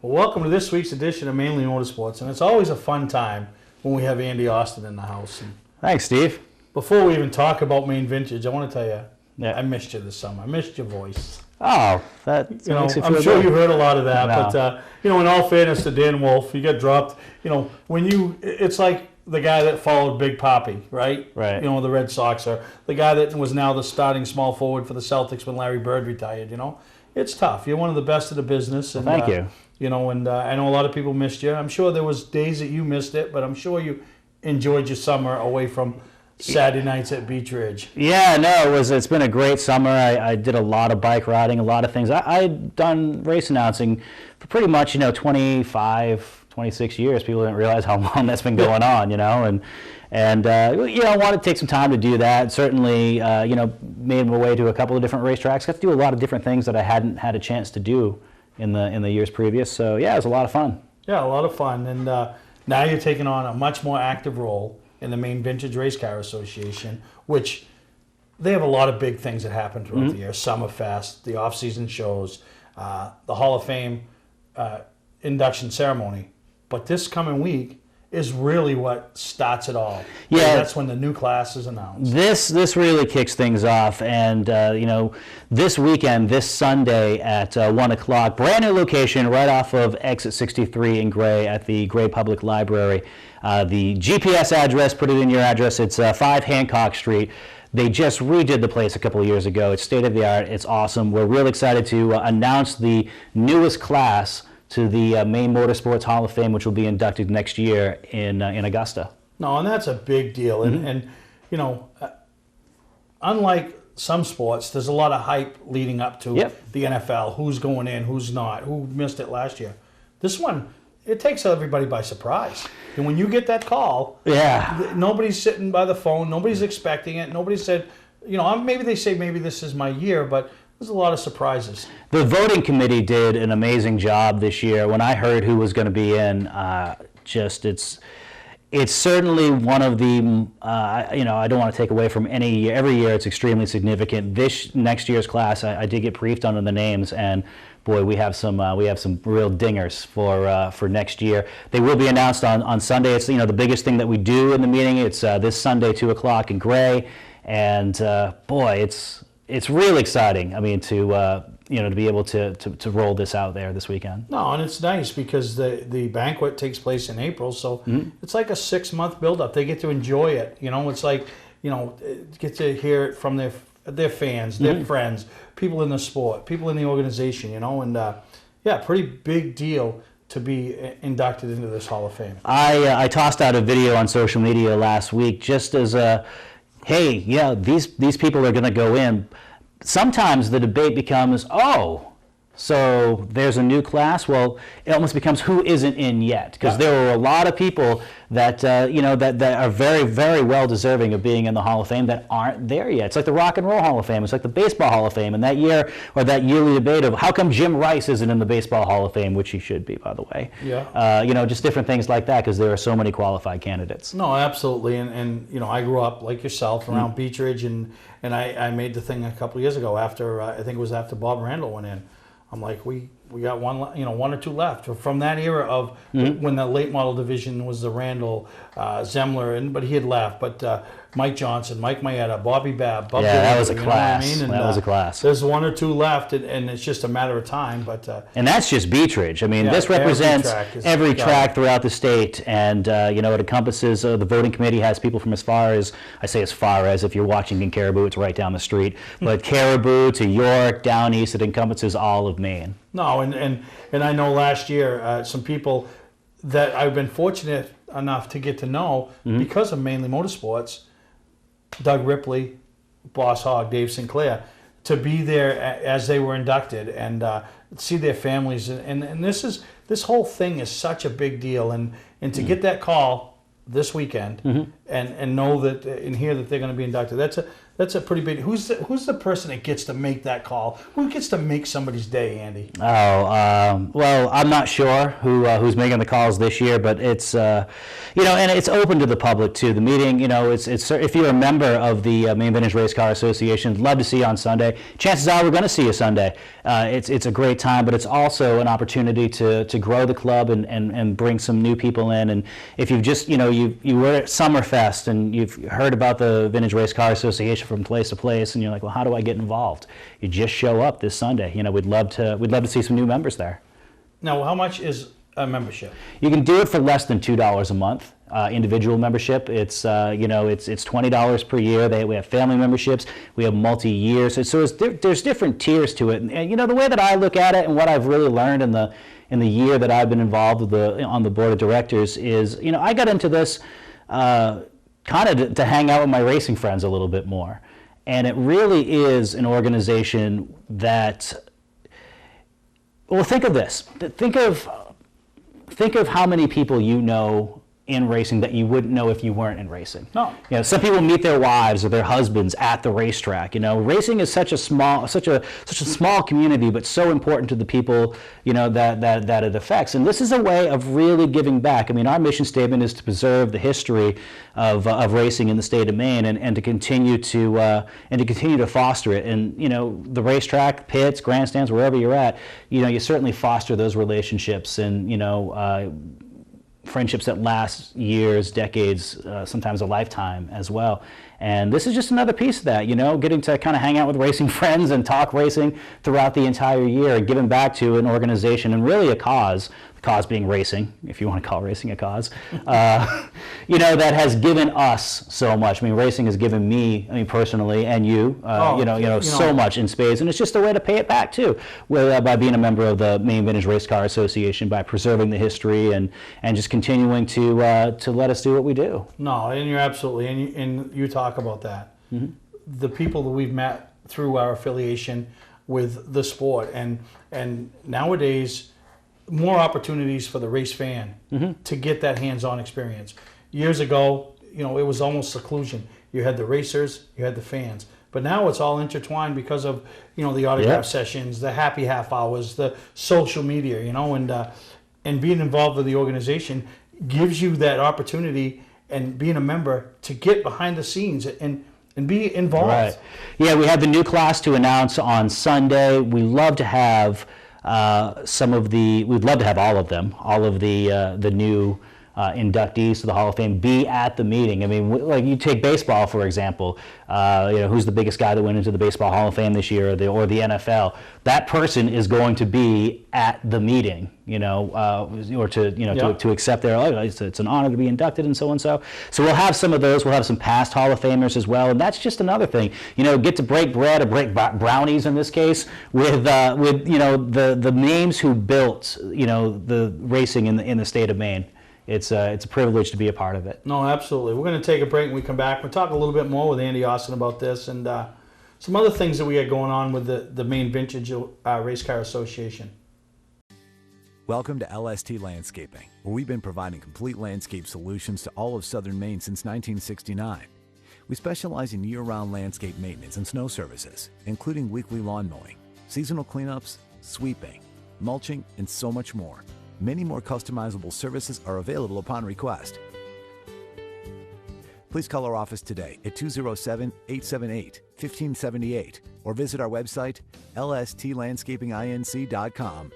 Well, welcome to this week's edition of Mainely Motorsports, and it's always a fun time when we have Andy Austin in the house. And thanks, Steve. before we even talk about Main Vintage, I want to tell you, Yeah. I missed you this summer. I missed your voice. Oh, that makes you feel I'm sure good. you heard a lot of that, No. but in all fairness to Dan Wolf, you got dropped. It's like the guy that followed Big Papi, right? Right. The Red Sox, or the guy that was now the starting small forward for the Celtics when Larry Bird retired. It's tough. You're one of the best of the business. And, Thank you. I know a lot of people missed you. I'm sure there was days that you missed it, but I'm sure you enjoyed your summer away from Saturday nights at Beach Ridge. Yeah, no, it's been a great summer. I did a lot of bike riding, a lot of things. I'd done race announcing for pretty much 25, 26 years. People didn't realize how long that's been going on, and I wanted to take some time to do that. Certainly, made my way to a couple of different racetracks. Got to do a lot of different things that I hadn't had a chance to do in the years previous. So yeah, it was a lot of fun. Yeah, a lot of fun. And now you're taking on a much more active role in the Main Vintage Race Car Association, which they have a lot of big things that happen throughout the year. Summerfest, the off-season shows, the Hall of Fame induction ceremony. But this coming week is really what starts it all. Yeah, that's when the new class is announced. This really kicks things off, and this weekend, this Sunday at 1 o'clock, brand new location right off of exit 63 in Gray at the Gray Public Library. The GPS address, put it in your address. It's 5 Hancock Street. They just redid the place a couple of years ago. It's state of the art. It's awesome. We're really excited to announce the newest class to the Maine Motorsports Hall of Fame, which will be inducted next year in Augusta. No, and that's a big deal. And unlike some sports, there's a lot of hype leading up to the NFL. Who's going in, who's not, who missed it last year. This one, it takes everybody by surprise. And when you get that call, nobody's sitting by the phone, nobody's expecting it, nobody said, maybe they say maybe this is my year, but there's a lot of surprises. The voting committee did an amazing job this year. When I heard who was going to be in, it's certainly one of the, I don't want to take away from any year. Every year it's extremely significant. This next year's class, I did get briefed on the names, and boy, we have some real dingers for next year. They will be announced on Sunday. It's the biggest thing that we do in the meeting. It's this Sunday, 2 o'clock in Gray, and boy, it's really exciting. I mean, to be able to roll this out there this weekend. No, and it's nice because the banquet takes place in April, so it's like a 6-month build-up. They get to enjoy it. It's like get to hear it from their fans, their friends, people in the sport, people in the organization. Pretty big deal to be inducted into this Hall of Fame. I tossed out a video on social media last week just as a, hey, these people are going to go in. Sometimes the debate becomes, so there's a new class. Well, it almost becomes who isn't in yet, because there were a lot of people that that are very, very well deserving of being in the Hall of Fame that aren't there yet. It's like the Rock and Roll Hall of Fame. It's like the Baseball Hall of Fame. And that year, or that yearly debate of how come Jim Rice isn't in the Baseball Hall of Fame, which he should be, by the way. Yeah. Just different things like that, because there are so many qualified candidates. No, absolutely. And I grew up like yourself around Beach Ridge, and I made the thing a couple of years ago after I think it was after Bob Randall went in. I'm like, we got one or two left from that era of when the late model division was the Randall, Zemler, but he had left. But Mike Johnson, Mike Mayetta, Bobby Babb, Bub that was a you class. Know what I mean? And, that was a class. There's 1 or 2 left, and it's just a matter of time. But and that's just Beach Ridge. I mean, this represents every track throughout the state, and it encompasses. The voting committee has people from as far as if you're watching in Caribou, it's right down the street. But Caribou to York, down east, it encompasses all of Maine. No, and I know last year some people that I've been fortunate enough to get to know because of Mainly Motorsports, Doug Ripley, Boss Hogg, Dave Sinclair, to be there as they were inducted and see their families. And this whole thing is such a big deal. And to get that call this weekend and know that and hear that they're going to be inducted, that's That's a pretty big. Who's the person that gets to make that call? Who gets to make somebody's day, Andy? Well, I'm not sure who's making the calls this year, but it's and it's open to the public too. The meeting, it's if you're a member of the Maine Vintage Race Car Association, love to see you on Sunday. Chances are we're going to see you Sunday. It's a great time, but it's also an opportunity to grow the club and bring some new people in. And if you've just you were at Summerfest and you've heard about the Vintage Race Car Association from place to place, and you're like, well, how do I get involved? You just show up this Sunday. We'd love to see some new members there. Now, how much is a membership? You can do it for less than $2 a month. Individual membership, it's it's $20 per year. We have family memberships. We have multi-year. So there's different tiers to it. And the way that I look at it, and what I've really learned in the year that I've been involved on the board of directors is, I got into this kind of to hang out with my racing friends a little bit more. And it really is an organization that, well, think of this. Think of how many people in racing that you wouldn't know if you weren't in racing. No. Some people meet their wives or their husbands at the racetrack. Racing is such a small community, but so important to the people that it affects. And this is a way of really giving back. Our mission statement is to preserve the history of racing in the state of Maine and to continue to foster it. And the racetrack, pits, grandstands, wherever you're at, you certainly foster those relationships and friendships that last years, decades, sometimes a lifetime as well. And this is just another piece of that, getting to kind of hang out with racing friends and talk racing throughout the entire year and giving back to an organization and really a cause, the cause being racing, if you want to call racing a cause, that has given us so much. Racing has given me, personally, and you, so much in spades. And it's just a way to pay it back, too, by being a member of the Maine Vintage Race Car Association, by preserving the history and just continuing to let us do what we do. No, and you're absolutely, and you talk about that. Mm-hmm. The people that we've met through our affiliation with the sport, and nowadays, more opportunities for the race fan to get that hands-on experience. Years ago, it was almost seclusion. You had the racers, you had the fans. But now it's all intertwined because of, the autograph sessions, the happy half hours, the social media, and being involved with the organization gives you that opportunity, and being a member, to get behind the scenes and be involved. Right. Yeah, we have the new class to announce on Sunday. We love to have we'd love to have all of the new inductees to the Hall of Fame be at the meeting. Like you take baseball, for example, who's the biggest guy that went into the Baseball Hall of Fame this year, or the NFL? That person is going to be at the meeting, or to accept their, it's an honor to be inducted and so and so. So we'll have some of those. We'll have some past Hall of Famers as well, and that's just another thing. Get to break bread or break brownies in this case with the names who built the racing in the state of Maine. It's a privilege to be a part of it. No, absolutely. We're going to take a break. When we come back, we'll talk a little bit more with Andy Austin about this and some other things that we got going on with the Maine Vintage Race Car Association. Welcome to LST Landscaping, where we've been providing complete landscape solutions to all of southern Maine since 1969. We specialize in year-round landscape maintenance and snow services, including weekly lawn mowing, seasonal cleanups, sweeping, mulching, and so much more. Many more customizable services are available upon request. Please call our office today at 207-878-1578 or visit our website, lstlandscapinginc.com.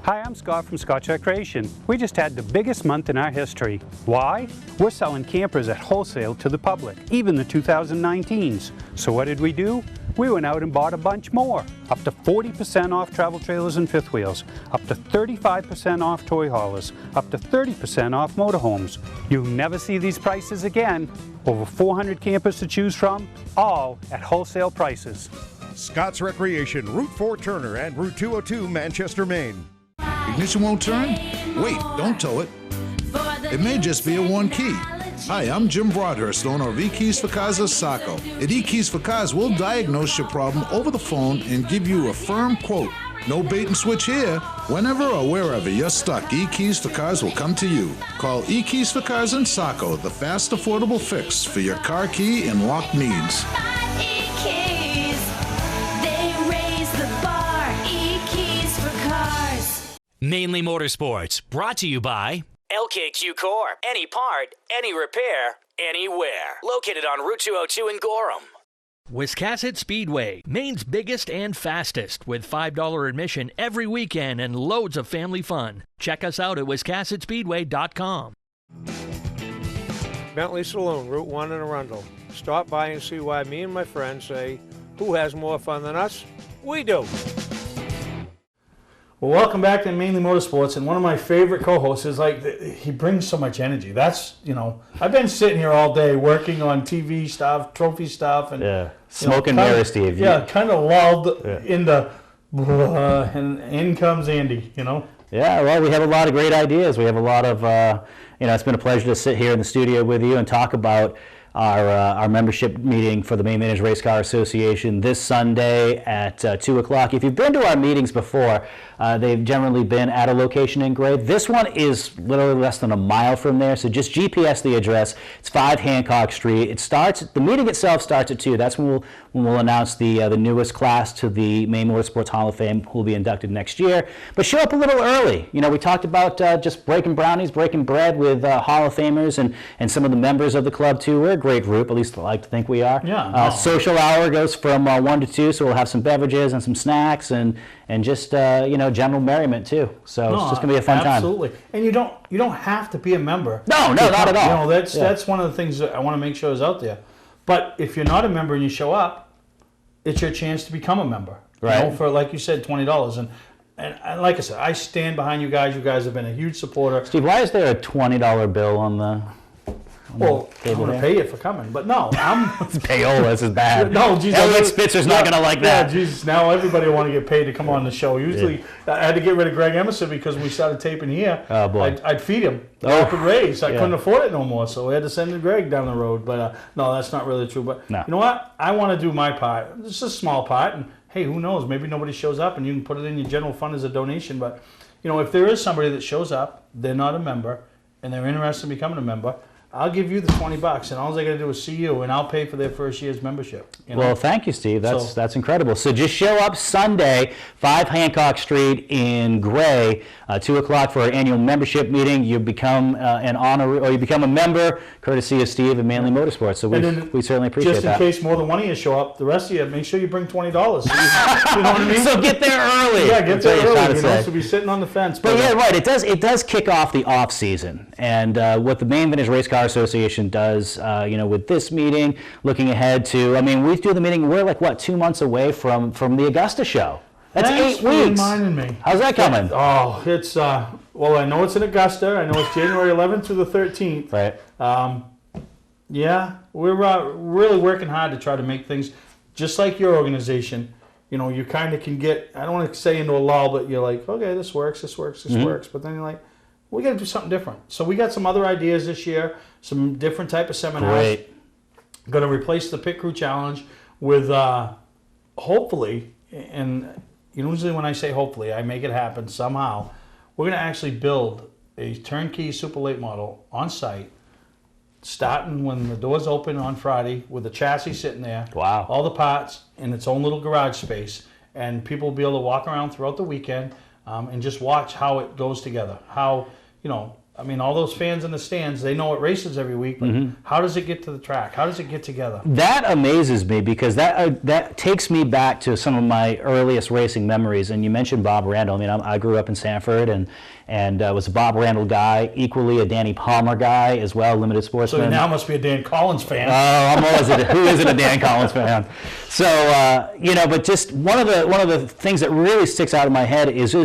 Hi, I'm Scott from Scott's Recreation. We just had the biggest month in our history. Why? We're selling campers at wholesale to the public, even the 2019s. So what did we do? We went out and bought a bunch more. Up to 40% off travel trailers and fifth wheels, up to 35% off toy haulers, up to 30% off motorhomes. You'll never see these prices again. Over 400 campers to choose from, all at wholesale prices. Scott's Recreation, Route 4 Turner and Route 202 Manchester, Maine. Ignition won't turn? Wait, don't tow it. It may just be a one key. Hi, I'm Jim Broadhurst, owner of eKeys for Cars of Saco. At eKeys for Cars, we'll diagnose your problem over the phone and give you a firm quote. No bait and switch here. Whenever or wherever you're stuck, E-Keys for Cars will come to you. Call E-Keys for Cars in Saco, the fast, affordable fix for your car key and lock needs. Mainly Motorsports, brought to you by LKQ Core. Any part, any repair, anywhere. Located on Route 202 in Gorham. Wiscasset Speedway, Maine's biggest and fastest, with $5 admission every weekend and loads of family fun. Check us out at wiscassetspeedway.com. Bentley Saloon, Route 1 in Arundel. Stop by and see why me and my friends say, who has more fun than us? We do. Well, welcome back to Mainly Motorsports, and one of my favorite co-hosts is he brings so much energy. That's, I've been sitting here all day working on TV stuff, trophy stuff, and smoke and mirror, Steve. Yeah, kind of lulled into, and in comes Andy. Yeah, well, we have a lot of great ideas. We have a lot of, it's been a pleasure to sit here in the studio with you and talk about our membership meeting for the Maine Managed Race Car Association this Sunday at 2 o'clock. If you've been to our meetings before, they've generally been at a location in Gray. This one is literally less than a mile from there, so just GPS the address. It's 5 Hancock Street. The meeting itself starts at 2. That's when we'll announce the newest class to the Maine Motorsports Hall of Fame, who will be inducted next year. But show up a little early. We talked about just breaking brownies, breaking bread with Hall of Famers and some of the members of the club, too. We're a great group, at least I like to think we are. Yeah. Social hour goes from 1 to 2, so we'll have some beverages and some snacks and just general merriment too. So it's just gonna be a fun time. Absolutely. And you don't have to be a member. No, not at all. That's one of the things that I want to make sure is out there. But if you're not a member and you show up, it's your chance to become a member. Right. For, like you said, $20. And like I said, I stand behind you guys. You guys have been a huge supporter. Steve, why is there a $20 bill on the? Well, I'm going to pay you for coming, but no, I'm... Payola, this is bad. No, geez, Elliot Spitzer's not going to like that. Yeah, Jesus, now everybody will want to get paid to come on the show. Usually, I had to get rid of Greg Emerson because when we started taping here, oh, boy. I'd feed him rapid raise. I couldn't afford it no more, so we had to send in Greg down the road. But no, that's not really true. But you know what? I want to do my part. It's a small part, and hey, who knows? Maybe nobody shows up, and you can put it in your general fund as a donation. But if there is somebody that shows up, they're not a member, and they're interested in becoming a member, I'll give you the $20, and all they got to do is see you, and I'll pay for their first year's membership. Well, thank you, Steve. That's incredible. So just show up Sunday, 5 Hancock Street in Gray, 2 o'clock for our annual membership meeting. You become you become a member, courtesy of Steve and Mainly Motorsports. So we certainly appreciate that. Just in case more than one of you show up, the rest of you, make sure you bring $20. So you know what I mean? So get there early. Yeah, get there early. So be sitting on the fence. But yeah, right. It does kick off the off season, and what the Maine Vintage Race Car Association does, with this meeting, looking ahead to, we do the meeting. We're 2 months away from the Augusta show. That's Thanks 8 weeks. For reminding me. How's that coming? Oh, it's well, I know it's in Augusta. I know it's January 11th through the 13th. Right. Yeah, we're really working hard to try to make things just like your organization. You kind of can get, I don't want to say into a lull, but you're like, okay, this works. But then you're like, we got to do something different. So we got some other ideas this year, some different type of seminars. Great. Going to replace the Pit Crew Challenge with, hopefully, and usually when I say hopefully, I make it happen somehow, we're going to actually build a turnkey super late model on site, starting when the doors open on Friday with the chassis sitting there. Wow. All the parts in its own little garage space, and people will be able to walk around throughout the weekend and just watch how it goes together. How, all those fans in the stands, they know it races every week, but how does it get to the track? How does it get together? That amazes me because that takes me back to some of my earliest racing memories. And you mentioned Bob Randall. I grew up in Sanford and was a Bob Randall guy, equally a Danny Palmer guy as well, limited sportsman. So you now must be a Dan Collins fan. Oh, I'm always who isn't a Dan Collins fan? So but just one of the things that really sticks out in my head is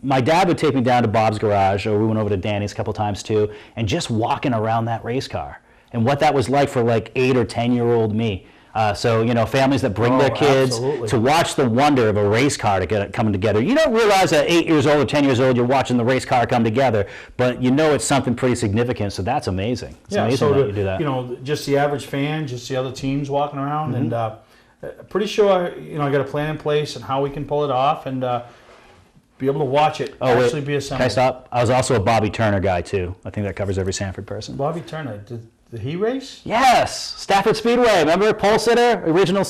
my dad would take me down to Bob's garage, or we went over to Danny's a couple times too, and just walking around that race car and what that was like for 8 or 10-year-old me. Families that bring their kids to watch the wonder of a race car coming together. You don't realize at 8 years old or 10 years old you're watching the race car come together, but it's something pretty significant. So that's amazing. It's amazing that you do that. Just the average fan, just the other teams walking around, and pretty sure I got a plan in place and how we can pull it off. And be able to watch it Oh, actually wait. be Can I assembled. stop? I was also a Bobby Turner guy, too. I think that covers every Sanford person. Bobby Turner, did he race? Yes! Stafford Speedway. Remember? Pole sitter? Original,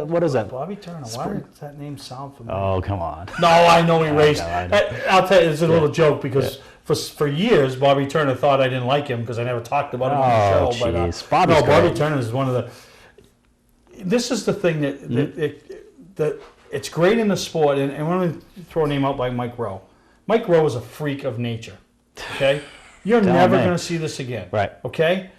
what is that? Bobby Turner, why does that name sound familiar? Oh, come on. No, I know he raced. I know. I'll tell you, it's a little joke because for years, Bobby Turner thought I didn't like him because I never talked about him on the show. Jeez. But Bobby's Bobby great. Turner is one of the... This is the thing that it's great in the sport, and I'm going to throw a name out by Mike Rowe. Mike Rowe is a freak of nature, okay? You're Tell never me. going to see this again, Right. okay?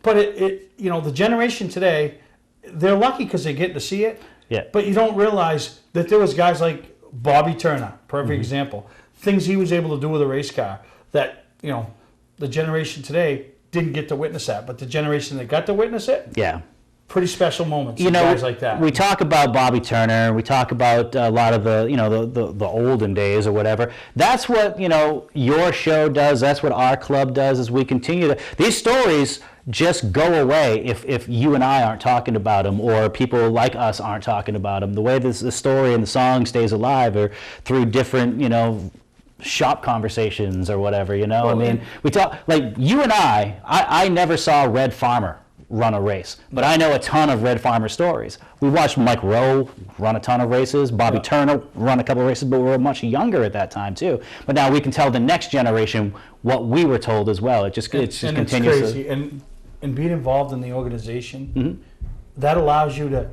But the generation today, they're lucky because they get to see it. Yeah. But you don't realize that there was guys like Bobby Turner, perfect example. Things he was able to do with a race car that, the generation today didn't get to witness that. But the generation that got to witness it, Yeah. pretty special moments. Guys like that. We talk about Bobby Turner. We talk about a lot of the olden days or whatever. That's what your show does. That's what our club does. Is we continue to these stories just go away if you and I aren't talking about them, or people like us aren't talking about them. The way the story and the song stays alive, or through different shop conversations or whatever. I mean, we talk like you and I never saw Red Farmer run a race, but I know a ton of Red Farmer stories. We watched Mike Rowe run a ton of races, Bobby Turner run a couple of races, but we were much younger at that time too. But now we can tell the next generation what we were told as well. It just continues. It's crazy. And being involved in the organization, that allows you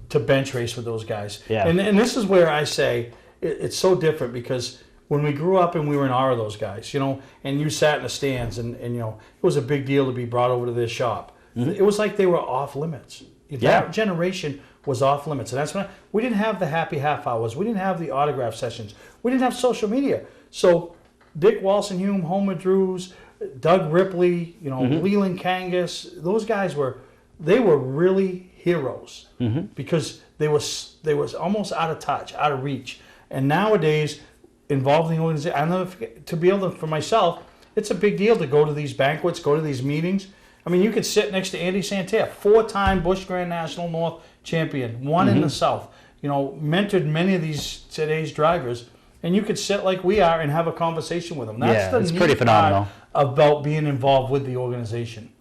to bench race with those guys. Yeah. And this is where I say it's so different, because when we grew up and we were in awe of those guys, and you sat in the stands and it was a big deal to be brought over to their shop. It was like they were off limits. That generation was off limits. And that's when we didn't have the happy half hours. We didn't have the autograph sessions. We didn't have social media. So Dick Walsenhume, Homer Drews, Doug Ripley, Leland Kangas, those guys were really heroes, because they was almost out of touch, out of reach. And nowadays, involved in the organization, I'll never forget, to be able to, for myself, it's a big deal to go to these banquets, go to these meetings. I mean, you could sit next to Andy Santerre, 4-time Busch Grand National North champion, one in the South, mentored many of today's drivers, and you could sit like we are and have a conversation with them. That's it's pretty phenomenal about being involved with the organization.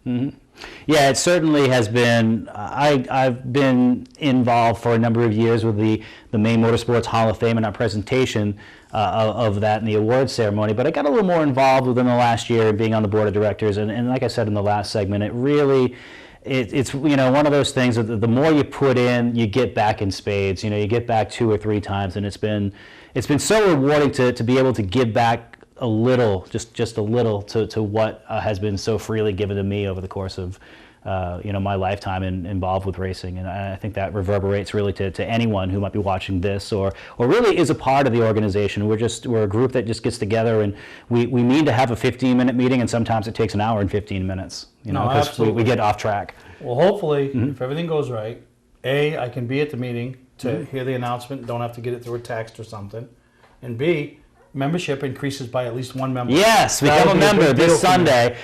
Yeah, it certainly has been. I've been involved for a number of years with the Maine Motorsports Hall of Fame and our presentation of that and the awards ceremony. But I got a little more involved within the last year, being on the board of directors. And like I said in the last segment, it really, it's one of those things that the more you put in, you get back in spades. You get back 2 or 3 times, and it's been so rewarding to be able to give back a little, just a little, to what has been so freely given to me over the course of my lifetime involved with racing. And I think that reverberates really to anyone who might be watching this or really is a part of the organization. We're a group that just gets together, and we mean to have a 15-minute meeting, and sometimes it takes an hour and 15 minutes. Because absolutely. we get off track. Well, hopefully, if everything goes right, I can be at the meeting to hear the announcement, don't have to get it through a text or something, and B, membership increases by at least 1 member. Yes, That'll become a be a member big deal this for me. Sunday.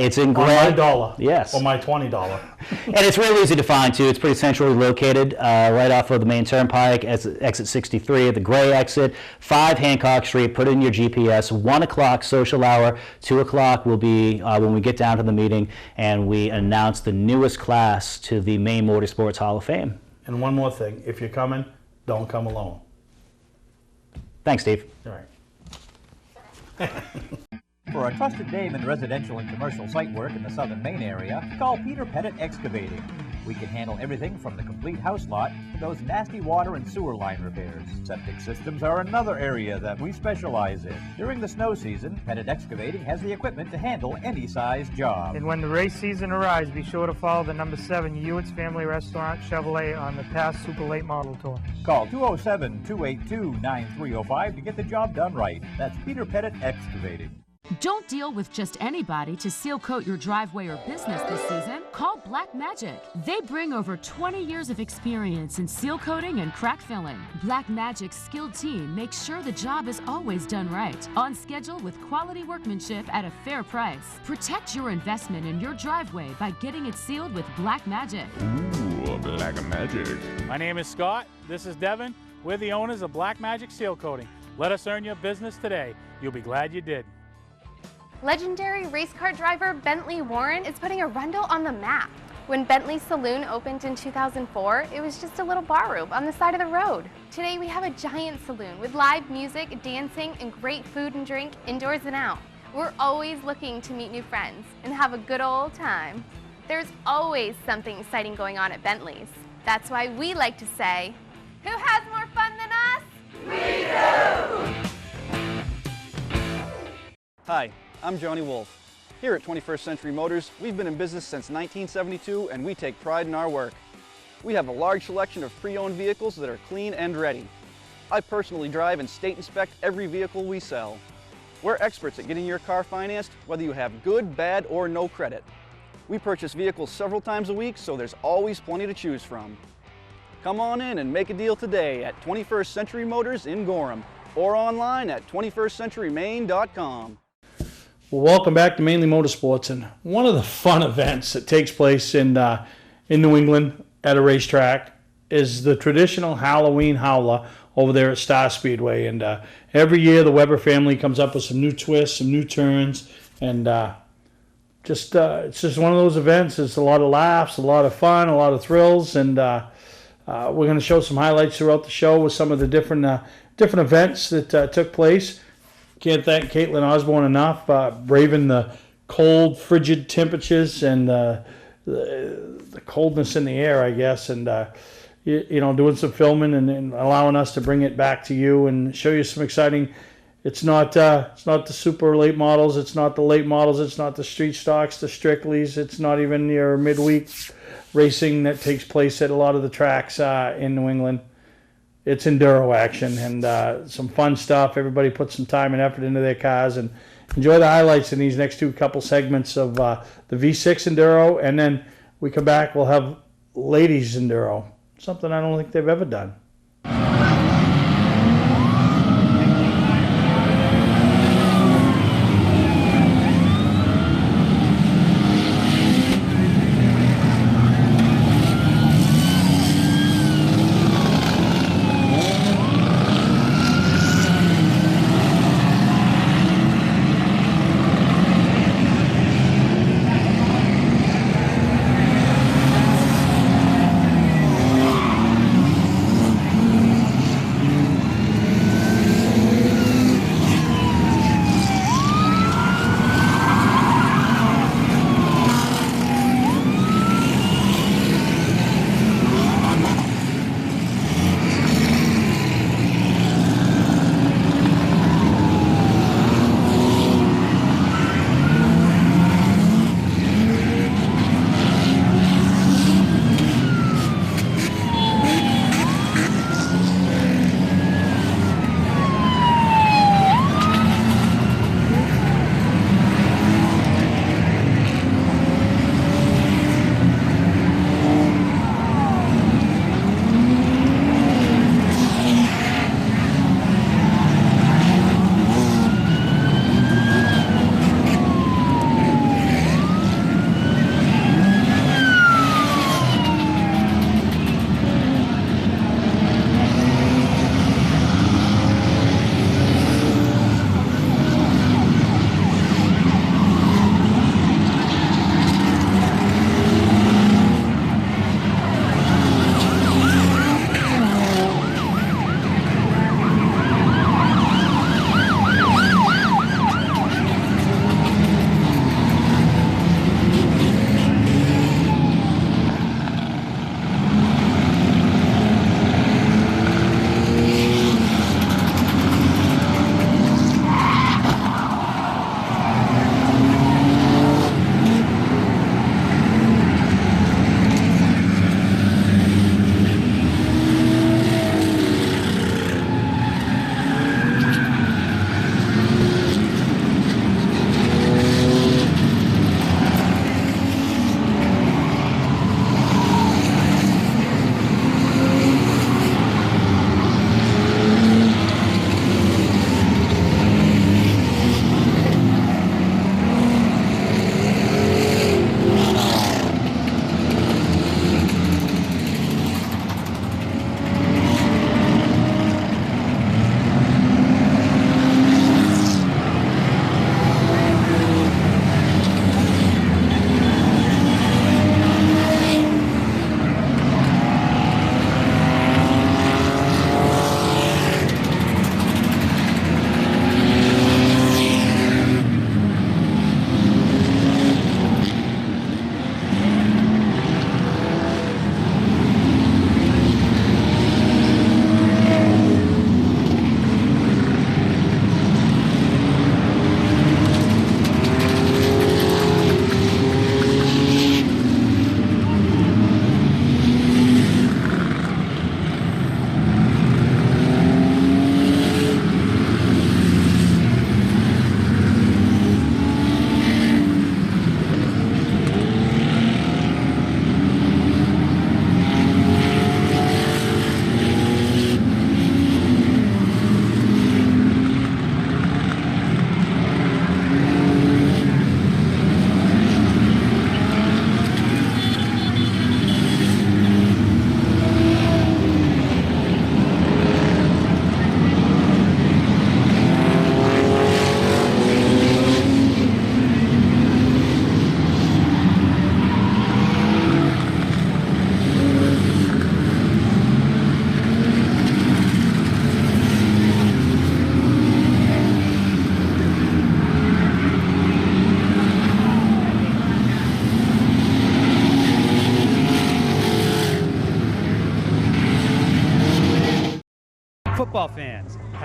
It's in On Gray. my $1. Yes. Or my $20. And it's really easy to find, too. It's pretty centrally located, right off of the main turnpike, exit 63 at the Gray exit, 5 Hancock Street. Put in your GPS. 1 o'clock social hour. 2 o'clock will be when we get down to the meeting, and we announce the newest class to the Maine Motorsports Hall of Fame. And one more thing. If you're coming, don't come alone. Thanks, Steve. All right. For a trusted name in residential and commercial site work in the southern Maine area, call Peter Pettit Excavating. We can handle everything from the complete house lot to those nasty water and sewer line repairs. Septic systems are another area that we specialize in. During the snow season, Pettit Excavating has the equipment to handle any size job. And when the race season arrives, be sure to follow the number 7 Hewitt's Family Restaurant Chevrolet on the past Super Late Model Tour. Call 207-282-9305 to get the job done right. That's Peter Pettit Excavating. Don't deal with just anybody to seal coat your driveway or business this season. Call Black Magic. They bring over 20 years of experience in seal coating and crack filling. Black Magic's skilled team makes sure the job is always done right, on schedule with quality workmanship at a fair price. Protect your investment in your driveway by getting it sealed with Black Magic. Ooh, Black Magic. My name is Scott. This is Devin. We're the owners of Black Magic Seal Coating. Let us earn your business today. You'll be glad you did. Legendary race car driver Bentley Warren is putting Arundel on the map. When Bentley's Saloon opened in 2004, it was just a little bar room on the side of the road. Today we have a giant saloon with live music, dancing, and great food and drink indoors and out. We're always looking to meet new friends and have a good old time. There's always something exciting going on at Bentley's. That's why we like to say, who has more fun than us? We do! Hi, I'm Johnny Wolf. Here at 21st Century Motors, we've been in business since 1972 and we take pride in our work. We have a large selection of pre-owned vehicles that are clean and ready. I personally drive and state inspect every vehicle we sell. We're experts at getting your car financed, whether you have good, bad, or no credit. We purchase vehicles several times a week, so there's always plenty to choose from. Come on in and make a deal today at 21st Century Motors in Gorham or online at 21stcenturymaine.com. Well, welcome back to Mainly Motorsports, and one of the fun events that takes place in New England at a racetrack is the traditional Halloween howler over there at Star Speedway. And every year the Weber family comes up with some new twists, some new turns, and it's just one of those events. It's a lot of laughs, a lot of fun, a lot of thrills, and we're going to show some highlights throughout the show with some of the different events that took place. Can't thank Caitlin Osborne enough, braving the cold, frigid temperatures and the coldness in the air, I guess, and doing some filming and allowing us to bring it back to you and show you some exciting. It's not the super late models, it's not the late models, it's not the street stocks, the Strickleys, it's not even your midweek racing that takes place at a lot of the tracks in New England. It's enduro action and some fun stuff. Everybody put some time and effort into their cars, and enjoy the highlights in these next couple segments of the V6 enduro, and then we come back, we'll have ladies enduro, something I don't think they've ever done.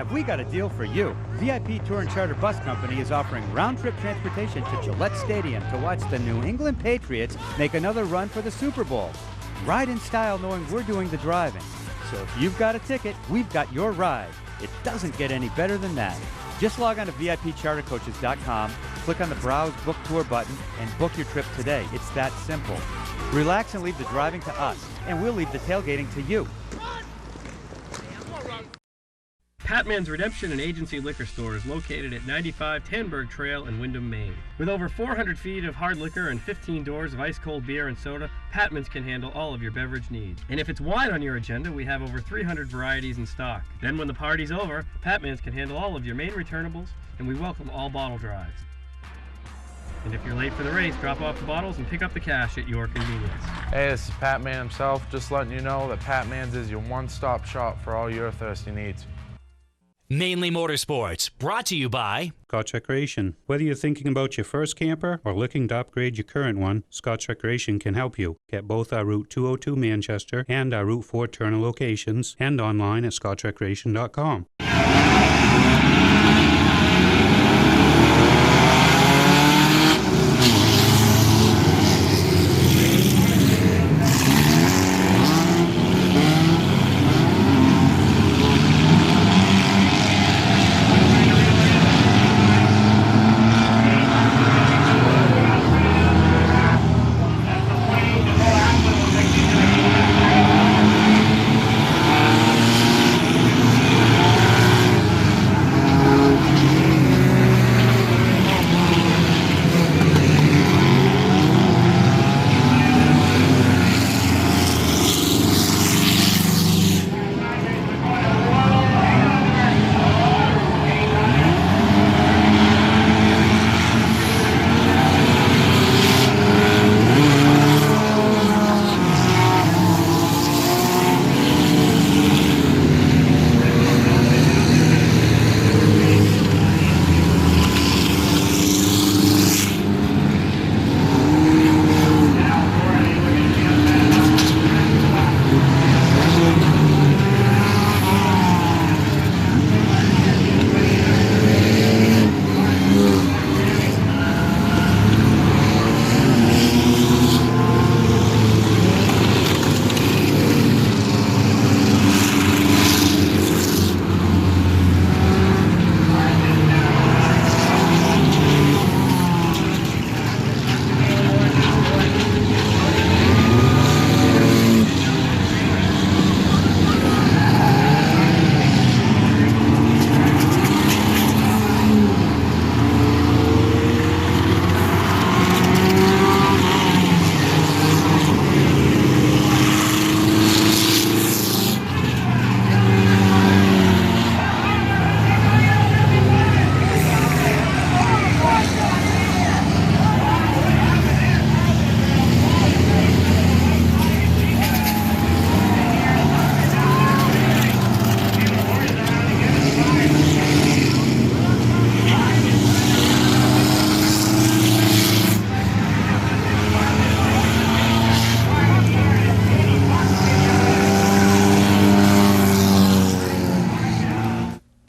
have we got a deal for you. VIP Tour and Charter Bus Company is offering round-trip transportation to Gillette Stadium to watch the New England Patriots make another run for the Super Bowl. Ride in style knowing we're doing the driving. So if you've got a ticket, we've got your ride. It doesn't get any better than that. Just log on to VIPChartercoaches.com, click on the Browse Book Tour button, and book your trip today. It's that simple. Relax and leave the driving to us, and we'll leave the tailgating to you. Patman's Redemption and Agency Liquor Store is located at 95 Tanberg Trail in Windham, Maine. With over 400 feet of hard liquor and 15 doors of ice-cold beer and soda, Patman's can handle all of your beverage needs. And if it's wine on your agenda, we have over 300 varieties in stock. Then when the party's over, Patman's can handle all of your Maine returnables, and we welcome all bottle drives. And if you're late for the race, drop off the bottles and pick up the cash at your convenience. Hey, this is Pat Man himself, just letting you know that Pat Man's is your one-stop shop for all your thirsty needs. Mainly Motorsports, brought to you by Scotch Recreation. Whether you're thinking about your first camper or looking to upgrade your current one, Scotch Recreation can help you. Get both our Route 202 Manchester and our Route 4 Turner locations and online at scotchrecreation.com.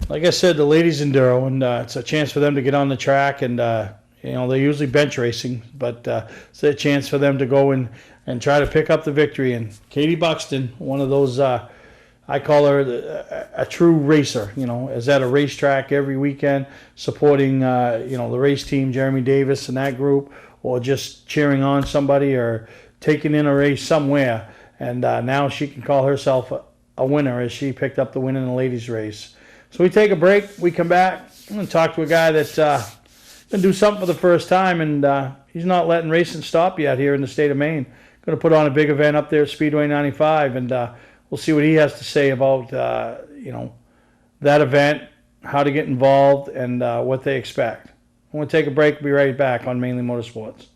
Like I said, the ladies enduro, and it's a chance for them to get on the track, and you know, they're usually bench racing, but it's a chance for them to go and try to pick up the victory. And Katie Buxton, one of those, I call her a true racer, you know, is at a racetrack every weekend, supporting, you know, the race team, Jeremy Davis and that group, or just cheering on somebody or taking in a race somewhere. And now she can call herself a winner as she picked up the win in the ladies' race. So we take a break. We come back. I'm going to talk to a guy that's going to do something for the first time, and he's not letting racing stop yet here in the state of Maine. Going to put on a big event up there at Speedway 95, and we'll see what he has to say about you know, that event, how to get involved, and what they expect. I'm going to take a break. Be right back on Mainly Motorsports.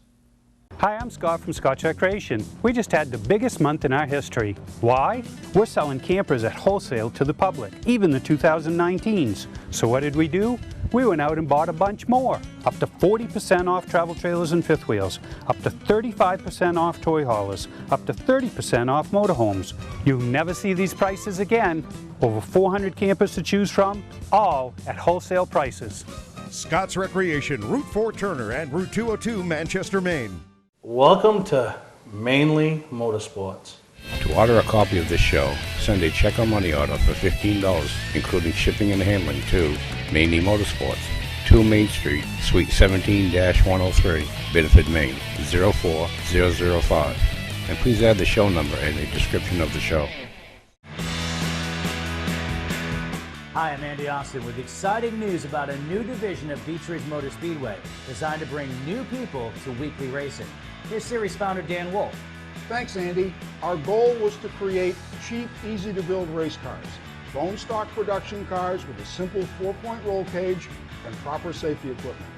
Hi, I'm Scott from Scotch Recreation. We just had the biggest month in our history. Why? We're selling campers at wholesale to the public, even the 2019s. So what did we do? we went out and bought a bunch more. Up to 40% off travel trailers and fifth wheels, up to 35% off toy haulers, up to 30% off motorhomes. You'll never see these prices again. Over 400 campers to choose from, all at wholesale prices. Scott's Recreation, Route 4 Turner and Route 202 Manchester, Maine. Welcome to Mainly Motorsports. To order a copy of this show, send a check or money order for $15, including shipping and handling to Mainely Motorsports, 2 Main Street, Suite 17-103, Biddeford, Maine, 04005. And please add the show number in the description of the show. Hi, I'm Andy Austin with exciting news about a new division of Beech Ridge Motor Speedway designed to bring new people to weekly racing. Here's series founder Dan Wolf. Thanks, Andy. Our goal was to create cheap, easy-to-build race cars. Bone stock production cars with a simple 4-point roll cage and proper safety equipment.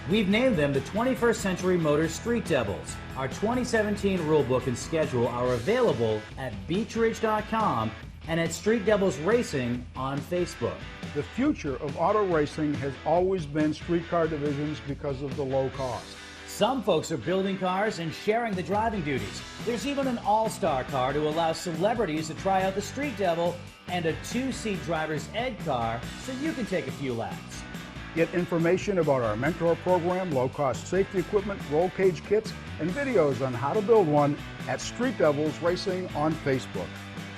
We've named them the 21st Century Motors Street Devils. Our 2017 rulebook and schedule are available at beechridge.com and at Street Devils Racing on Facebook. The future of auto racing has always been street car divisions because of the low cost. Some folks are building cars and sharing the driving duties. There's even an all-star car to allow celebrities to try out the Street Devil and a 2-seat driver's ed car so you can take a few laps. Get information about our mentor program, low-cost safety equipment, roll cage kits, and videos on how to build one at Street Devils Racing on Facebook.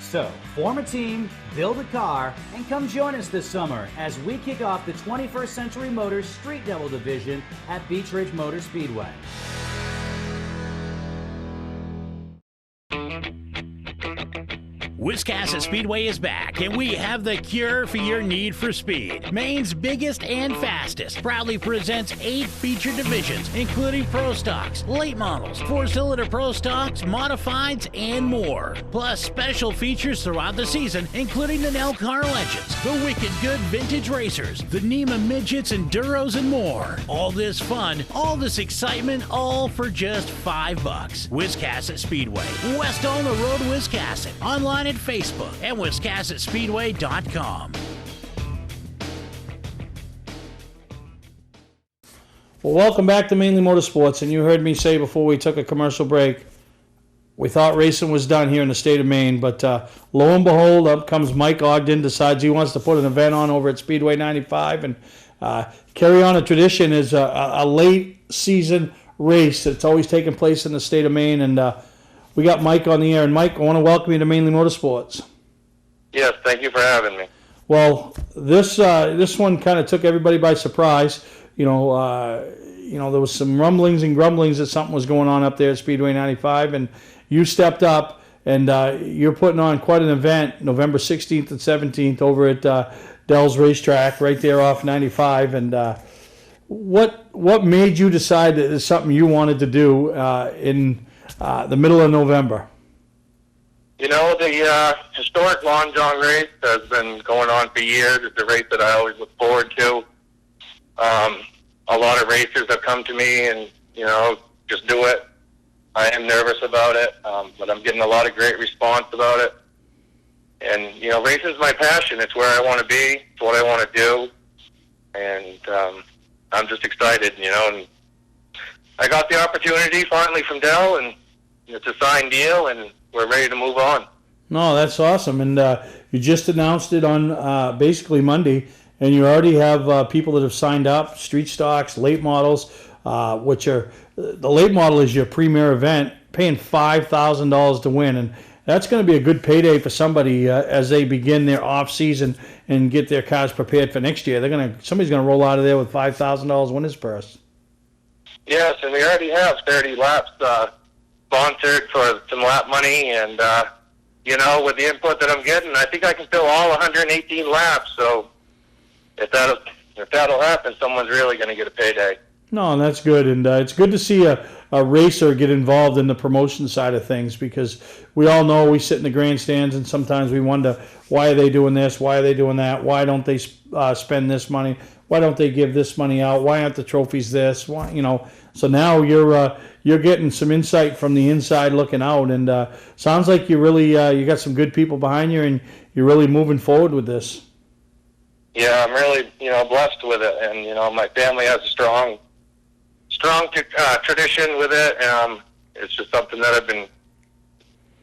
So, form a team, build a car, and come join us this summer as we kick off the 21st Century Motors Street Devil division at Beech Ridge Motor Speedway. Wiscasset Speedway is back, and we have the cure for your need for speed. Maine's biggest and fastest proudly presents 8 feature divisions, including Pro Stocks, late models, 4-cylinder Pro Stocks, modifieds, and more. Plus special features throughout the season, including the Nell Car Legends, the Wicked Good Vintage Racers, the NEMA Midgets, Enduros, and more. All this fun, all this excitement, all for just $5. Wiscasset Speedway, West on the Road, Wiscasset. Online at Facebook and WiscassetSpeedway.com. Well, welcome back to Mainly Motorsports. And you heard me say before we took a commercial break, we thought racing was done here in the state of Maine, but lo and behold, up comes Mike Ogden, decides he wants to put an event on over at Speedway 95 and carry on a tradition is a late season race that's always taken place in the state of Maine. And we got Mike on the air. And Mike, I want to welcome you to Mainly Motorsports. Yes, thank you for having me. Well, this one kind of took everybody by surprise. There was some rumblings and grumblings that something was going on up there at Speedway 95, and you stepped up, and you're putting on quite an event November 16th and 17th over at Dell's Racetrack right there off 95. And what made you decide that it's something you wanted to do in the middle of November? The historic Long John race has been going on for years. It's a race that I always look forward to. A lot of racers have come to me and, just do it. I am nervous about it, but I'm getting a lot of great response about it. And, racing is my passion. It's where I want to be. It's what I want to do. And I'm just excited, and I got the opportunity finally from Dell, and it's a signed deal, and we're ready to move on. No, that's awesome. And you just announced it on basically Monday, and you already have people that have signed up, street stocks, late models, which are, the late model is your premier event, paying $5,000 to win. And that's going to be a good payday for somebody as they begin their off season and get their cars prepared for next year. Somebody's going to roll out of there with $5,000 winner's purse. Yes, and we already have 30 laps sponsored for some lap money, and with the input that I'm getting, I think I can fill all 118 laps. So if that'll happen, someone's really going to get a payday. No, and that's good, and it's good to see a racer get involved in the promotion side of things, because we all know we sit in the grandstands and sometimes we wonder, why are they doing this? Why are they doing that? Why don't they spend this money? Why don't they give this money out? Why aren't the trophies this? Why, So now you're getting some insight from the inside looking out, and sounds like you really you got some good people behind you, and you're really moving forward with this. yeah, I'm really, blessed with it. And, my family has a strong tradition with it. It's just something that I've been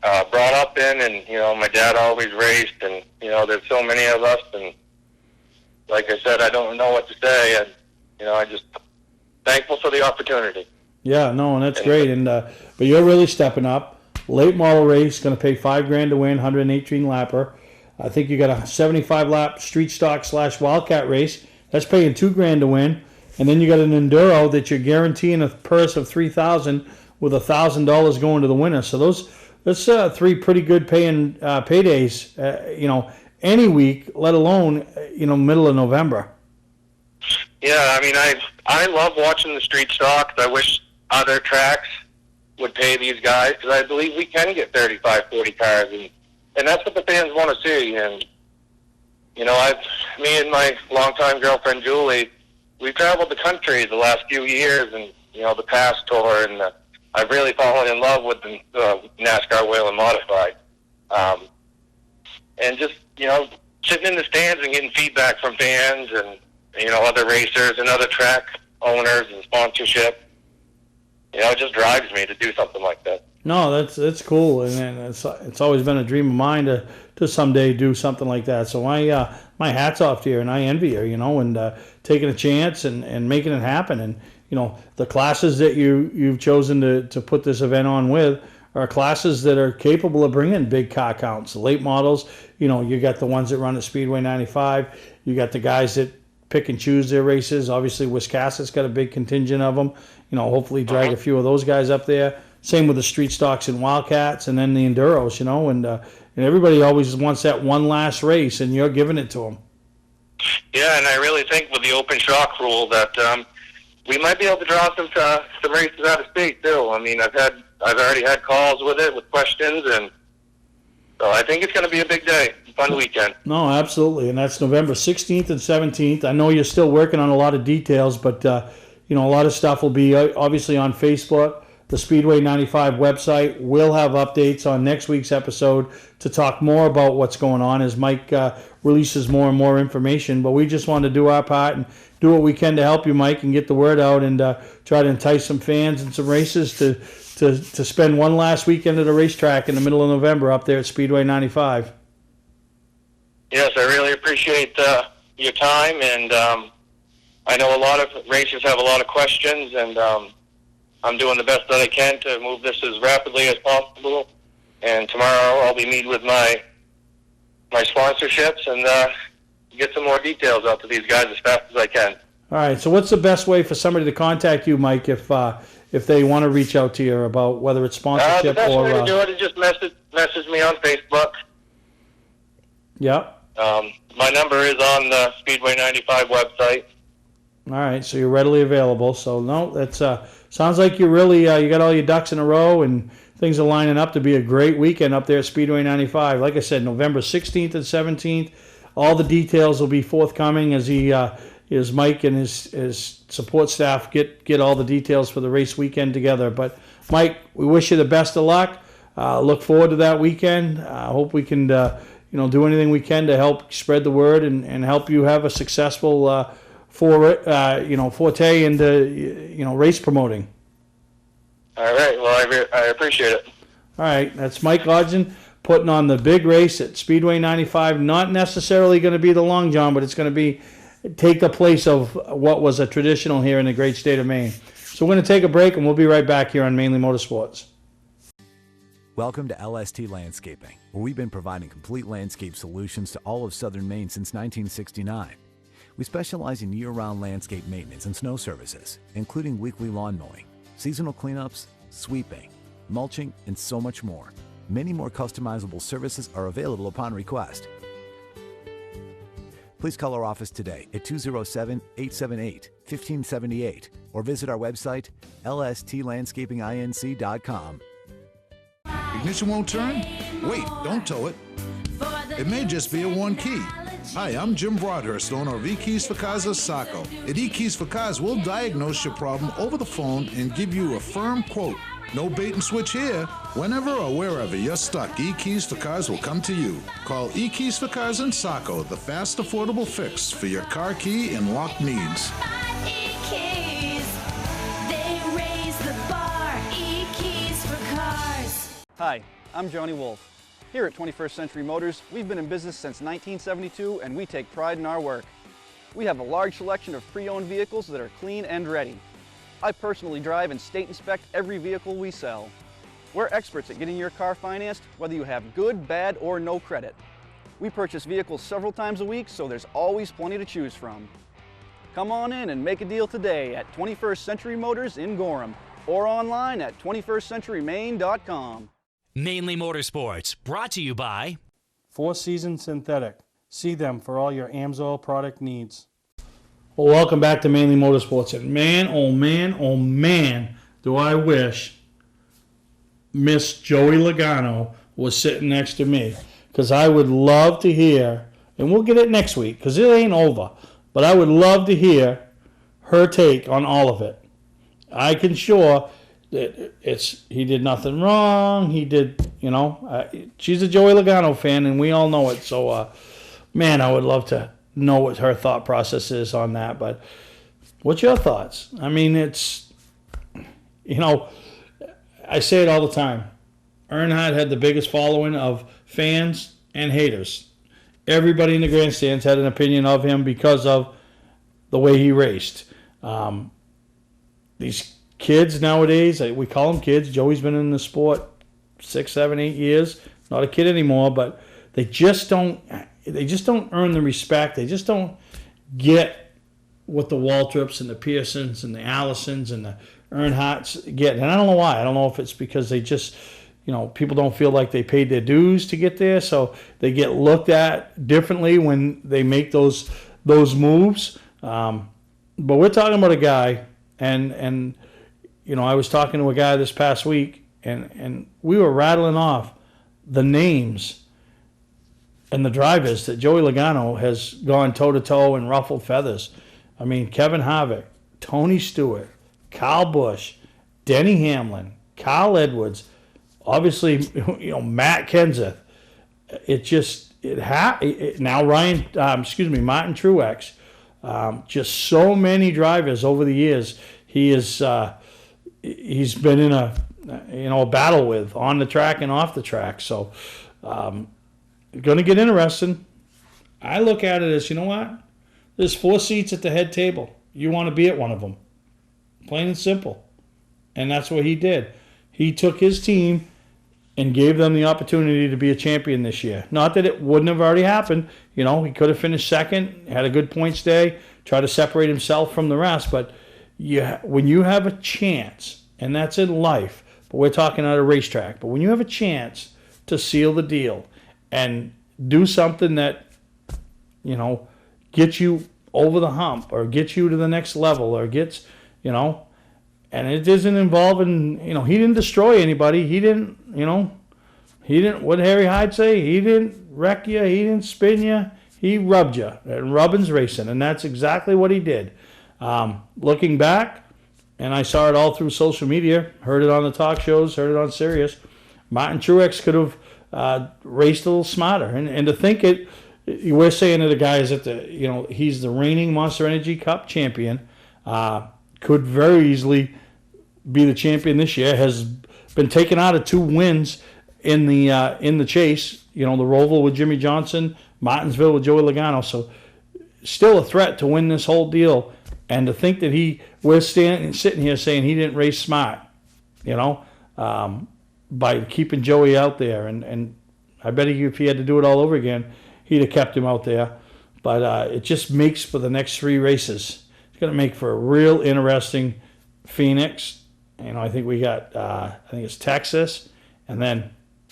brought up in, and, my dad always raced, and, there's so many of us, and like I said, I don't know what to say, and, I just thankful for the opportunity. Yeah, no, and that's great. And but you're really stepping up. Late model race, going to pay $5,000 to win, 118 lapper. I think you got a 75 lap street stock / wildcat race. That's paying $2,000 to win. And then you got an enduro that you're guaranteeing a purse of $3,000 with $1,000 going to the winner. So that's 3 pretty good paying paydays. Any week, let alone middle of November. Yeah, I mean, I love watching the street stocks. I wish other tracks would pay these guys, because I believe we can get 35, 40 cars, and that's what the fans want to see. And me and my longtime girlfriend Julie, we've traveled the country the last few years, and the past tour, and I've really fallen in love with the NASCAR Whelen Modified, and just sitting in the stands and getting feedback from fans and other racers and other track owners and sponsorship. It just drives me to do something like that. No, that's cool, and it's always been a dream of mine to someday do something like that. So my hat's off to you, and I envy you, and taking a chance and making it happen. And the classes that you've chosen to put this event on with are classes that are capable of bringing big car counts. The late models, you got the ones that run at Speedway 95. You got the guys that pick and choose their races. Obviously, Wiscasset's got a big contingent of them. Hopefully drag a few of those guys up there. Same with the street stocks and wildcats, and then the enduros. And everybody always wants that one last race, and you're giving it to them. Yeah, and I really think with the open shock rule that we might be able to draw some races out of state too. I mean, I've already had calls with it with questions, and so I think it's going to be a big day, fun weekend. No, absolutely, and that's November 16th and 17th. I know you're still working on a lot of details, but a lot of stuff will be obviously on Facebook. The Speedway 95 website will have updates on next week's episode to talk more about what's going on as Mike releases more and more information. But we just wanted to do our part and do what we can to help you, Mike, and get the word out and try to entice some fans and some races to spend one last weekend at a racetrack in the middle of November up there at Speedway 95. Yes, I really appreciate your time, and I know a lot of racers have a lot of questions, and I'm doing the best that I can to move this as rapidly as possible. And tomorrow I'll be meeting with my sponsorships and get some more details out to these guys as fast as I can. All right. So what's the best way for somebody to contact you, Mike, if they want to reach out to you about whether it's sponsorship the best or? way to do it is just message me on Facebook. Yeah. My number is on the Speedway 95 website. All right. So you're readily available. So no, that's sounds like you really you got all your ducks in a row and things are lining up to be a great weekend up there at Speedway 95. Like I said, November 16th and 17th. All the details will be forthcoming as Mike and his support staff get all the details for the race weekend together. But Mike, we wish you the best of luck. Look forward to that weekend. I hope we can do anything we can to help spread the word and help you have a successful forte into race promoting. All right. Well, I appreciate it. All right. That's Mike Hodgson putting on the big race at Speedway 95. Not necessarily going to be the Long John, but it's going to take the place of what was a traditional here in the great state of Maine. So we're going to take a break, and we'll be right back here on Mainly Motorsports. Welcome to LST Landscaping, where we've been providing complete landscape solutions to all of southern Maine since 1969. We specialize in year-round landscape maintenance and snow services, including weekly lawn mowing, seasonal cleanups, sweeping, mulching, and so much more. Many more customizable services are available upon request. Please call our office today at 207-878-1578 or visit our website, lstlandscapinginc.com. Ignition won't turn? Wait, don't tow it. It may just be a one key. Hi, I'm Jim Broadhurst, owner of E-Keys for Cars of Saco. At E-Keys for Cars, we'll diagnose your problem over the phone and give you a firm quote. No bait and switch here. Whenever or wherever you're stuck, E-Keys for Cars will come to you. Call E-Keys for Cars in Saco, the fast, affordable fix for your car key and lock needs. Hi, I'm Johnny Wolf. Here at 21st Century Motors, we've been in business since 1972 and we take pride in our work. We have a large selection of pre-owned vehicles that are clean and ready. I personally drive and state inspect every vehicle we sell. We're experts at getting your car financed, whether you have good, bad, or no credit. We purchase vehicles several times a week, so there's always plenty to choose from. Come on in and make a deal today at 21st Century Motors in Gorham or online at 21stcenturymaine.com. Mainly Motorsports, brought to you by Four Seasons Synthetic. See them for all your AMSOIL product needs. Well, welcome back to Mainly Motorsports. And man, oh man, do I wish Miss Joey Logano was sitting next to me. Because I would love to hear, and we'll get it next week because it ain't over, but I would love to hear her take on all of it. I can sure that he did nothing wrong. He did, she's a Joey Logano fan, and we all know it. So, man, I would love to know what her thought process is on that. But what's your thoughts? I mean, it's, I say it all the time. Earnhardt had the biggest following of fans and haters. Everybody in the grandstands had an opinion of him because of the way he raced. These kids nowadays, we call them kids. Joey's been in the sport 6, 7, 8 years. Not a kid anymore, but they just don't earn the respect. They just don't get what the Waltrips and the Pearsons and the Allisons and the Earnhardts get. And I don't know why. I don't know if it's because they just, people don't feel like they paid their dues to get there, so they get looked at differently when they make those moves. But we're talking about a guy, and I was talking to a guy this past week, and we were rattling off the names and the drivers that Joey Logano has gone toe-to-toe and ruffled feathers. I mean, Kevin Harvick, Tony Stewart, Kyle Busch, Denny Hamlin, Kyle Edwards, obviously, Matt Kenseth. Now Martin Truex. Just so many drivers over the years he's been in a battle with on the track and off the track. So going to get interesting. I look at it as, what? There's 4 seats at the head table. You want to be at one of them. Plain and simple. And that's what he did. He took his team and gave them the opportunity to be a champion this year. Not that it wouldn't have already happened. He could have finished second, had a good points day, tried to separate himself from the rest. But when you have a chance, and that's in life, but we're talking at a racetrack, but when you have a chance to seal the deal and do something that, gets you over the hump or gets you to the next level or gets, and it isn't involving, he didn't destroy anybody. He didn't, what did Harry Hyde say? He didn't wreck you. He didn't spin you. He rubbed you. And rubbing's racing. And that's exactly what he did. Looking back, and I saw it all through social media, heard it on the talk shows, heard it on Sirius, Martin Truex could have raced a little smarter. And to think we're saying that the guy is he's the reigning Monster Energy Cup champion, could very easily be the champion this year, has been taken out of 2 wins in the chase, the Roval with Jimmy Johnson, Martinsville with Joey Logano, so still a threat to win this whole deal. And to think that we're sitting here saying he didn't race smart, by keeping Joey out there. And I bet if he had to do it all over again, he'd have kept him out there. But it just makes for the next 3 races. It's going to make for a real interesting Phoenix. I think we got, it's Texas. And then,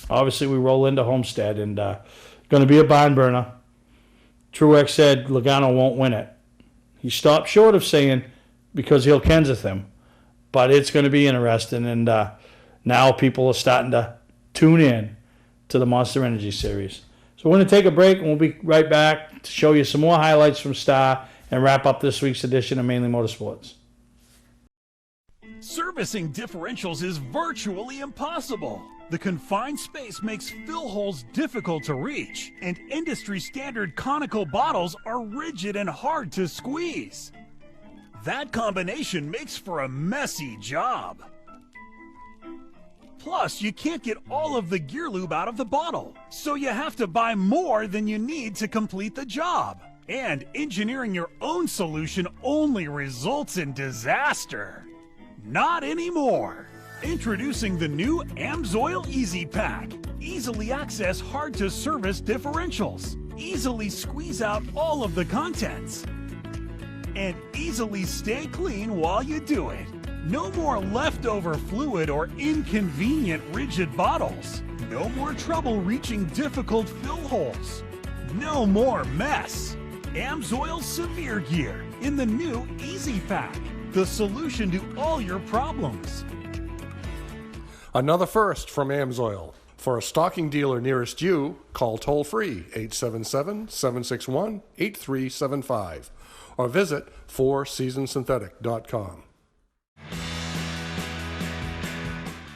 obviously, we roll into Homestead. And going to be a barn burner. Truex said Logano won't win it. He stopped short of saying because he'll Kenseth him. But it's going to be interesting. And now people are starting to tune in to the Monster Energy Series. So we're going to take a break, and we'll be right back to show you some more highlights from Star and wrap up this week's edition of Mainly Motorsports. Servicing differentials is virtually impossible. The confined space makes fill holes difficult to reach, and industry-standard conical bottles are rigid and hard to squeeze. That combination makes for a messy job. Plus, you can't get all of the gear lube out of the bottle, so you have to buy more than you need to complete the job. And engineering your own solution only results in disaster. Not anymore. Introducing the new AMSOIL Easy Pack. Easily access hard-to-service differentials. Easily squeeze out all of the contents. And easily stay clean while you do it. No more leftover fluid or inconvenient rigid bottles. No more trouble reaching difficult fill holes. No more mess. AMSOIL Severe Gear in the new Easy Pack. The solution to all your problems. Another first from AMSOIL. For a stocking dealer nearest you, call toll-free 877-761-8375 or visit fourseasonsynthetic.com.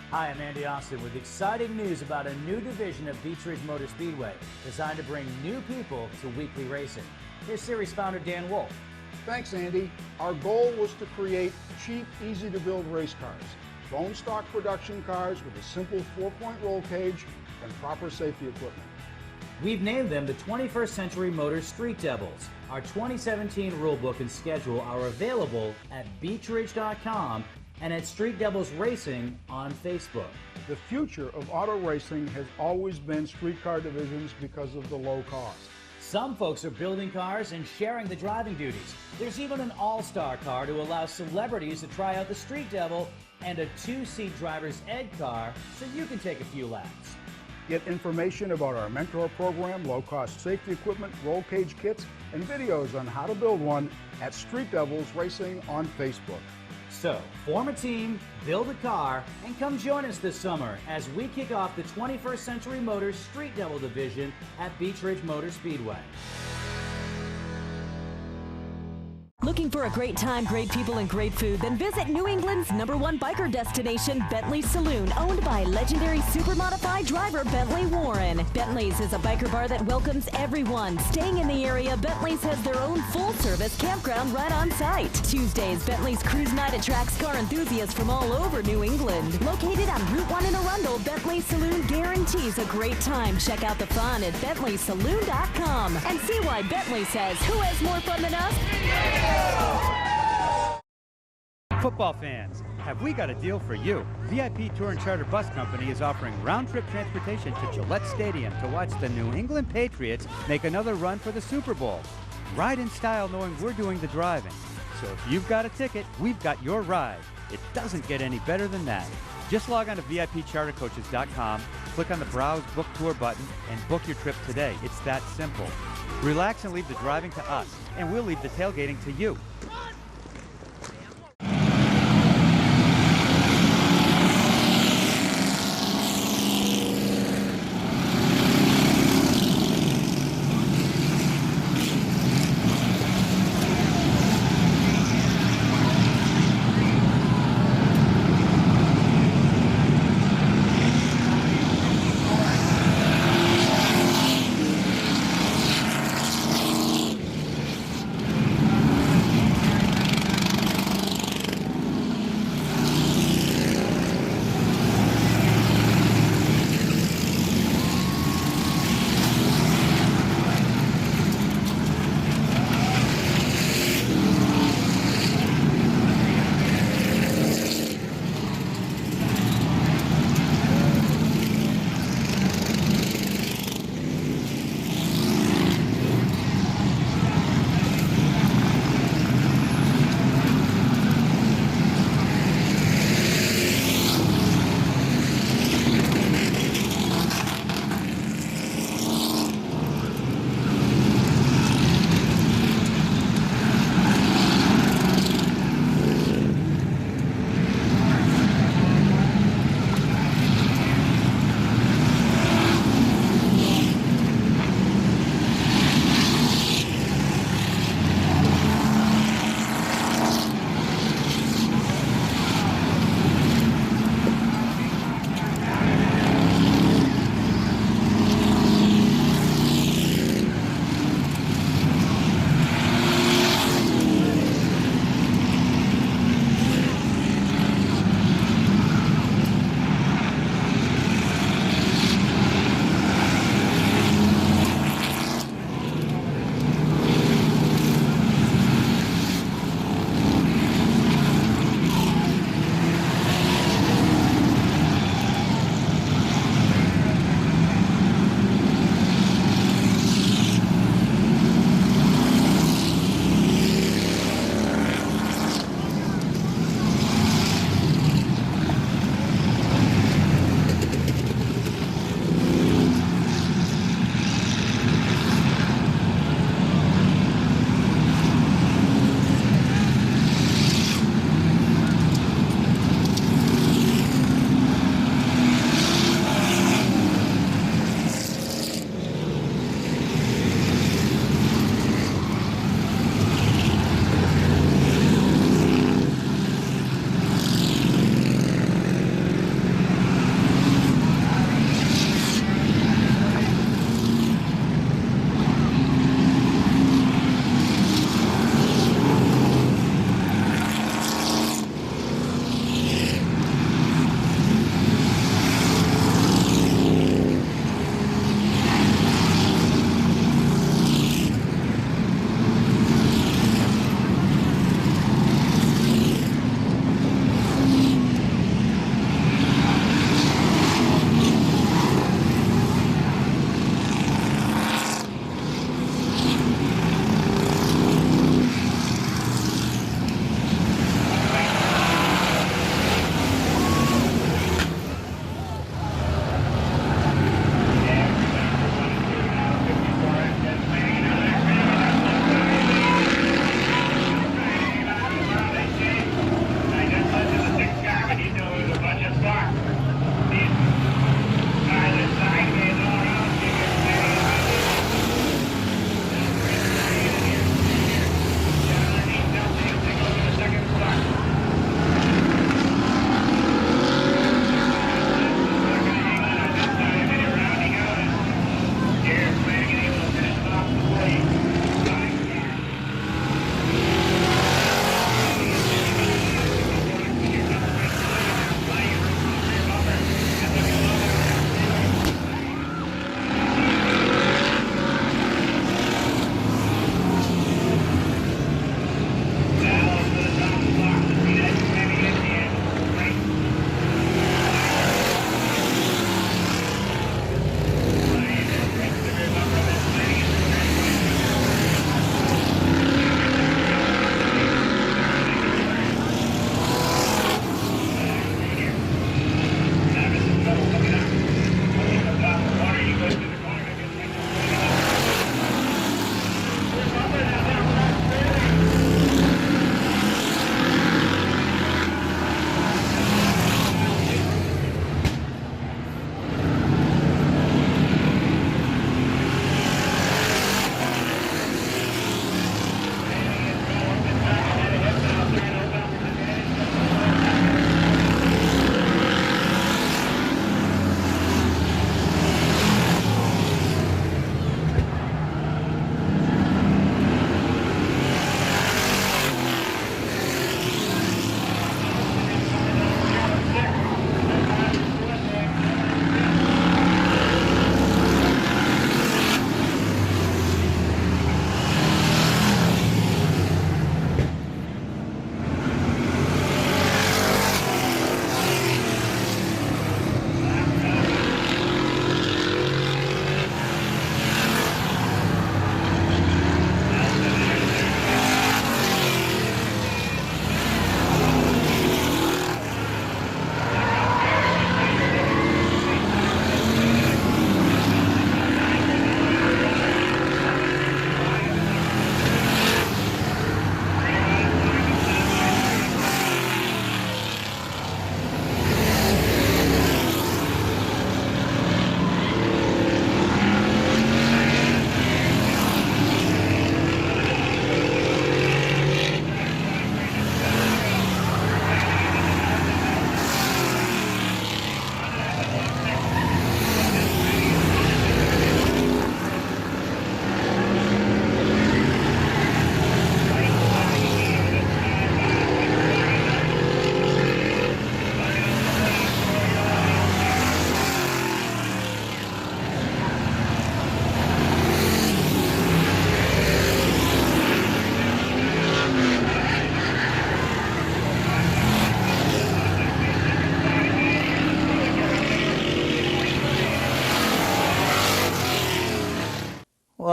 Hi, I'm Andy Austin with exciting news about a new division of Beech Ridge Motor Speedway designed to bring new people to weekly racing. Here's series founder Dan Wolf. Thanks, Andy. Our goal was to create cheap, easy-to-build race cars. Bone stock production cars with a simple 4-point roll cage and proper safety equipment. We've named them the 21st Century Motors Street Devils. Our 2017 rulebook and schedule are available at beechridge.com and at Street Devils Racing on Facebook. The future of auto racing has always been street car divisions because of the low cost. Some folks are building cars and sharing the driving duties. There's even an all-star car to allow celebrities to try out the Street Devil and a 2-seat driver's ed car so you can take a few laps. Get information about our mentor program, low-cost safety equipment, roll cage kits, and videos on how to build one at Street Devils Racing on Facebook. So, form a team, build a car, and come join us this summer as we kick off the 21st Century Motors Street Devil division at Beech Ridge Motor Speedway. Looking for a great time, great people, and great food? Then visit New England's #1 biker destination, Bentley's Saloon, owned by legendary super-modified driver Bentley Warren. Bentley's is a biker bar that welcomes everyone. Staying in the area, Bentley's has their own full-service campground right on site. Tuesdays, Bentley's Cruise Night attracts car enthusiasts from all over New England. Located on Route 1 in Arundel, Bentley Saloon guarantees a great time. Check out the fun at BentleySaloon.com and see why Bentley says, who has more fun than us? Football fans, have we got a deal for you? VIP Tour and Charter Bus Company is offering round-trip transportation to Gillette Stadium to watch the New England Patriots make another run for the Super Bowl. Ride in style knowing we're doing the driving. So if you've got a ticket, we've got your ride. It doesn't get any better than that. Just log on to VIPChartercoaches.com, click on the Browse Book Tour button, and book your trip today. It's that simple. Relax and leave the driving to us, and we'll leave the tailgating to you.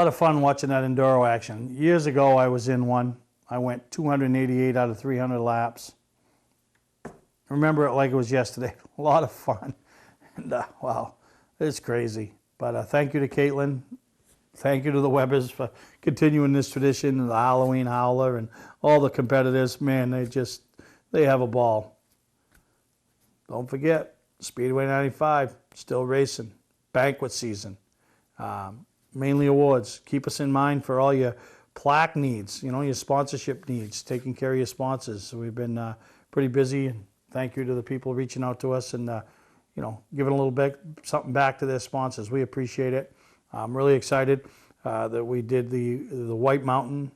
lot of fun watching that enduro action. Years ago, I was in one. I went 288 out of 300 laps. Remember it like it was yesterday. A lot of fun. And wow, it's crazy. But thank you to Caitlin. Thank you to the Webbers for continuing this tradition, and the Halloween Howler and all the competitors. Man, they have a ball. Don't forget, Speedway 95, still racing. Banquet season. Mainly awards. Keep us in mind for all your plaque needs, your sponsorship needs, taking care of your sponsors. So we've been pretty busy, and thank you to the people reaching out to us and, giving a little bit, something back to their sponsors. We appreciate it. I'm really excited that we did the White Mountain,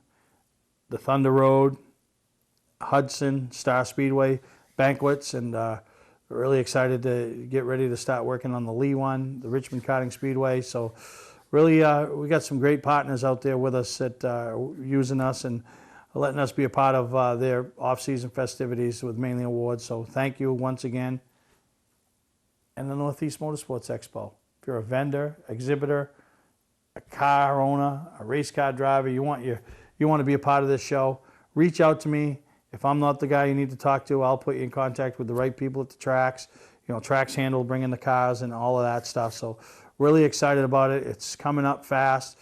the Thunder Road, Hudson, Star Speedway banquets, and really excited to get ready to start working on the Lee one, the Richmond Karting Speedway. So really, we got some great partners out there with us that are using us and letting us be a part of their off-season festivities with Mainly Awards. So thank you once again. And the Northeast Motorsports Expo. If you're a vendor, exhibitor, a car owner, a race car driver, you want to be a part of this show, reach out to me. If I'm not the guy you need to talk to, I'll put you in contact with the right people at the tracks. Tracks handle bringing the cars and all of that stuff. So really excited about it. It's coming up fast.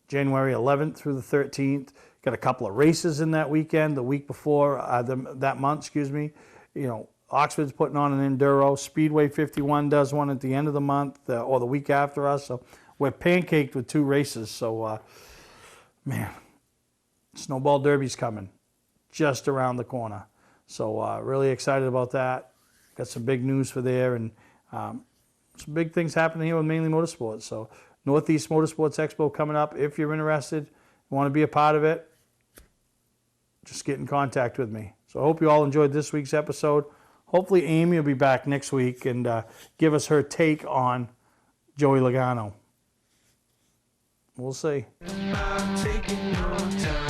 January 11th through the 13th. Got a couple of races in that weekend. The week before, that month, Oxford's putting on an enduro. Speedway 51 does one at the end of the month or the week after us. So we're pancaked with 2 races. So, man, Snowball Derby's coming just around the corner. So really excited about that. Got some big news for there, and some big things happening here with Mainly Motorsports. So Northeast Motorsports Expo coming up. If you're interested, want to be a part of it, just get in contact with me. So I hope you all enjoyed this week's episode. Hopefully Amy will be back next week and give us her take on Joey Logano. We'll see. I'm taking your time.